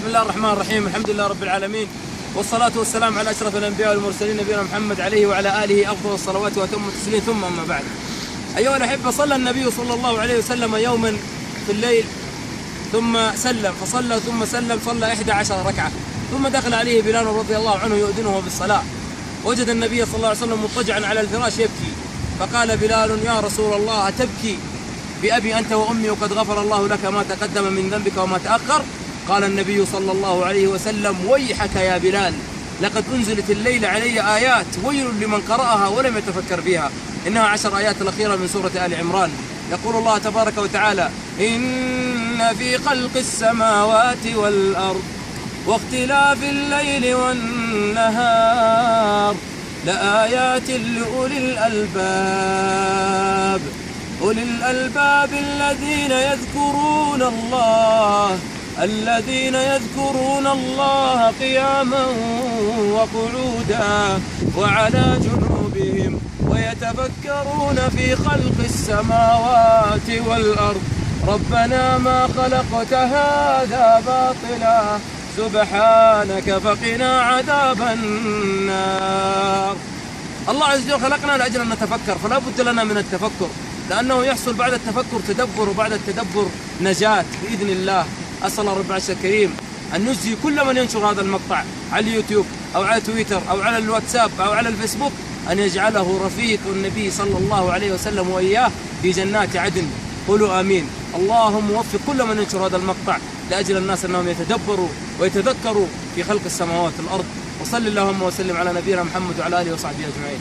بسم الله الرحمن الرحيم. الحمد لله رب العالمين، والصلاة والسلام على أشرف الأنبياء والمرسلين نبينا محمد عليه وعلى آله أفضل الصلوات وأتم التسليم، ثم أما بعد. أيها الأحبة، صلى النبي صلى الله عليه وسلم يوما في الليل ثم سلم، فصلى ثم سلم، صلى 11 ركعة، ثم دخل عليه بلال رضي الله عنه يؤذنه بالصلاة. وجد النبي صلى الله عليه وسلم مضطجعا على الفراش يبكي، فقال بلال: يا رسول الله، أتبكي بأبي أنت وأمي وقد غفر الله لك ما تقدم من ذنبك وما تأخر؟ قال النبي صلى الله عليه وسلم: ويحك يا بلال، لقد أنزلت الليل علي آيات ويل لمن قرأها ولم يتفكر بها. إنها 10 آيات الأخيرة من سورة آل عمران. يقول الله تبارك وتعالى: إن في خلق السماوات والأرض واختلاف الليل والنهار لآيات لأولي الألباب، أولي الألباب الذين يذكرون الله قياما وقعودا وعلى جنوبهم ويتفكرون في خلق السماوات والأرض ربنا ما خلقت هذا باطلا سبحانك فقنا عذاب النار. الله عز وجل خلقنا لأجل أن نتفكر، فلا بد لنا من التفكر، لأنه يحصل بعد التفكر تدبر، وبعد التدبر نجاة بإذن الله. أسأل رب العرش الكريم أن نجزي كل من ينشر هذا المقطع على اليوتيوب أو على تويتر أو على الواتساب أو على الفيسبوك، أن يجعله رفيق النبي صلى الله عليه وسلم وإياه في جنات عدن. قولوا آمين. اللهم وفق كل من ينشر هذا المقطع لأجل الناس أنهم يتدبروا ويتذكروا في خلق السماوات والأرض. وصل اللهم وسلم على نبينا محمد وعلى آله وصحبه أجمعين.